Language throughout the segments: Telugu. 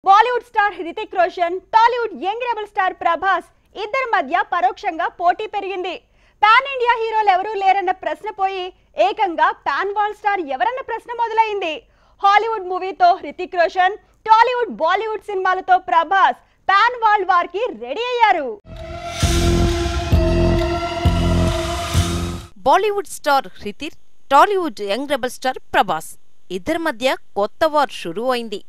Bollywood star Hrithik Roshan, Tollywood young rebel star Prabhas ఇద్దరి మధ్య పరోక్షంగా పోటీ పెరిగింది. పాన్ ఇండియా హీరోలు ఎవరూ లేరన్న ప్రశ్న పోయి ఏకంగా పాన్ వరల్డ్ స్టార్ ఎవరన్న ప్రశ్న మొదలైంది. హాలీవుడ్ మూవీతో హృతిక్ రోషన్, టాలీవుడ్ బాలీవుడ్ సినిమాలతో ప్రభాస్ పాన్ వరల్డ్ వార్ కి రెడీ అయ్యారు. Bollywood star Hrithik, Tollywood young rebel star Prabhas ఇద్దరి మధ్య కొత్త వార్ షురూ అయింది.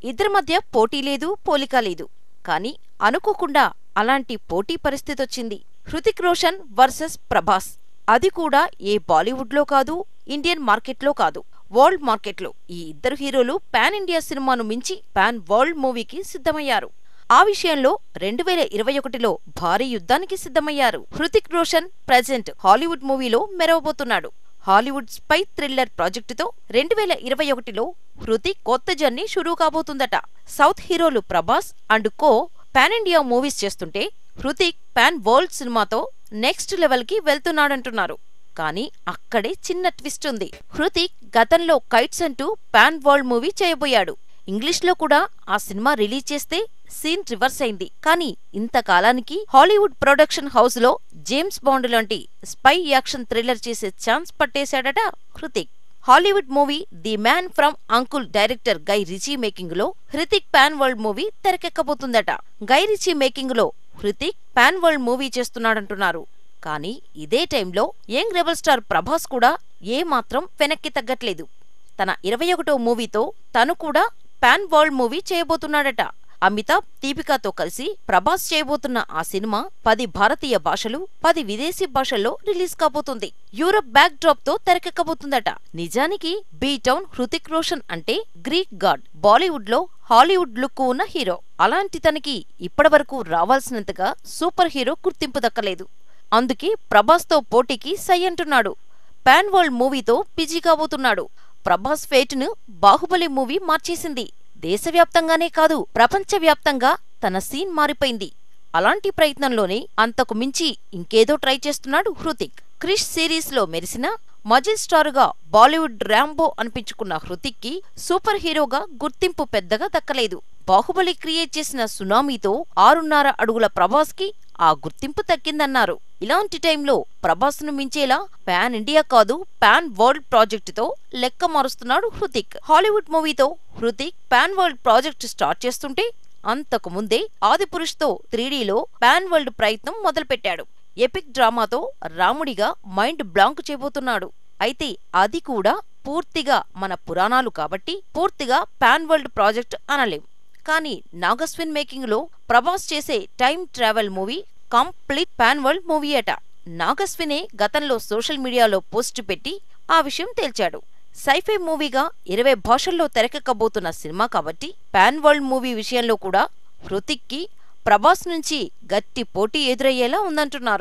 ఇద్దరి మధ్య పోటీ లేదు, పోలిక లేదు. కానీ అనుకోకుండా అలాంటి పోటీ పరిస్థితొచ్చింది. హృతిక్ రోషన్ వర్సెస్ ప్రభాస్. అది కూడా ఏ బాలీవుడ్లో కాదు, ఇండియన్ మార్కెట్లో కాదు, వరల్డ్ మార్కెట్లో. ఈ ఇద్దరు హీరోలు పాన్ ఇండియా సినిమాను మించి పాన్ వరల్డ్ మూవీకి సిద్ధమయ్యారు. ఆ విషయంలో 2021లో భారీ యుద్ధానికి సిద్ధమయ్యారు. హృతిక్ రోషన్ ప్రెజెంట్ హాలీవుడ్ మూవీలో మెరవబోతున్నాడు. హాలీవుడ్ స్పై థ్రిల్లర్ ప్రాజెక్టుతో 2021లో హృతిక్ కొత్త జర్నీ షురూ కాబోతుందట. సౌత్ హీరోలు Prabhas and co pan India movies చేస్తుంటే హృతిక్ పాన్ వరల్డ్ సినిమాతో నెక్స్ట్ లెవెల్ కి వెళ్తున్నాడంటున్నారు. కానీ అక్కడే చిన్న ట్విస్ట్ ఉంది. హృతిక్ గతంలో కైట్స్ అంటూ పాన్ వరల్డ్ మూవీ చేయబోయాడు. ఇంగ్లీష్లో కూడా ఆ సినిమా రిలీజ్ చేస్తే సీన్ రివర్స్ అయింది. కానీ ఇంతకాలానికి హాలీవుడ్ ప్రొడక్షన్ హౌస్ లో జేమ్స్ బాండ్ లాంటి స్పై యాక్షన్ థ్రిల్లర్ చేసే ఛాన్స్ పట్టేశాడట Hrithik. Hollywood movie the man from UNCLE director Guy Ritchie making లో హృతిక్ పాన్ వరల్డ్ మూవీ తెరకెక్కబోతుందట. గై రిచీ మేకింగ్ లో హృతిక్ పాన్ వరల్డ్ మూవీ చేస్తున్నాడంటున్నారు. కానీ ఇదే టైంలో యంగ్ రెబల్ స్టార్ ప్రభాస్ కూడా ఏమాత్రం వెనక్కి తగ్గట్లేదు. తన 21వ మూవీతో తను కూడా పాన్ వరల్డ్ మూవీ చేయబోతున్నాడట. అమితాబ్, దీపికాతో కలిసి ప్రభాస్ చేయబోతున్న ఆ సినిమా 10 భారతీయ భాషలు, 10 విదేశీ భాషల్లో రిలీజ్ కాబోతుంది. యూరప్ బ్యాక్ డ్రాప్ తో తెరకెక్కబోతుందట. నిజానికి బీ టౌన్ హృతిక్ రోషన్ అంటే గ్రీక్ గాడ్. బాలీవుడ్ లో హాలీవుడ్ లుక్ ఉన్న హీరో. అలాంటి తనకి ఇప్పటివరకు రావాల్సినంతగా సూపర్ హీరో గుర్తింపు దక్కలేదు. అందుకే ప్రభాస్ తో పోటీకి సై అంటున్నాడు. పాన్ వరల్డ్ మూవీతో బిజీ కాబోతున్నాడు. ప్రభాస్ ఫేట్ ను బాహుబలి మూవీ మార్చేసింది. దేశవ్యాప్తంగానే కాదు, ప్రపంచవ్యాప్తంగా తన సీన్ మారిపోయింది. అలాంటి ప్రయత్నంలోనే అంతకు మించి ఇంకేదో ట్రై చేస్తున్నాడు హృతిక్. క్రిష్ సిరీస్ లో మెరిసిన మజిల్ స్టారుగా బాలీవుడ్ ర్యాంబో అనిపించుకున్న హృతిక్ కి సూపర్ హీరోగా గుర్తింపు పెద్దగా దక్కలేదు. బాహుబలి క్రియేట్ చేసిన సునామీతో 6.5 అడుగుల ప్రభాస్ కి ఆ గుర్తింపు తగ్గిందన్నారు. ఇలాంటి టైంలో ప్రభాస్ ను మించేలా పాన్ ఇండియా కాదు, పాన్ వరల్డ్ ప్రాజెక్టుతో లెక్క మారుస్తున్నాడు హృతిక్. హాలీవుడ్ మూవీతో Hrithik pan world project start చేస్తుంటే అంతకు ముందే ఆదిపురుష్ తో 3Dలో పాన్ వరల్డ్ ప్రయత్నం మొదలుపెట్టాడు. ఎపిక్ డ్రామాతో రాముడిగా మైండ్ బ్లాంక్ చేయబోతున్నాడు. అయితే అది కూడా పూర్తిగా మన పురాణాలు కాబట్టి పూర్తిగా పాన్ వరల్డ్ ప్రాజెక్ట్ అనలేం. కానీ నాగస్విన్ మేకింగ్ లో ప్రభాస్ చేసే time travel movie complete pan world movie అట. నాగస్వినే గతంలో సోషల్ మీడియాలో పోస్ట్ పెట్టి ఆ విషయం తేల్చాడు. సైఫై మూవీగా 20 భాషల్లో తెరకెక్కబోతున్న సినిమా కాబట్టి పాన్ వరల్డ్ మూవీ విషయంలో కూడా హృతిక్ కి ప్రభాస్ నుంచి గట్టి పోటీ ఎదురయ్యేలా ఉందంటున్నారు.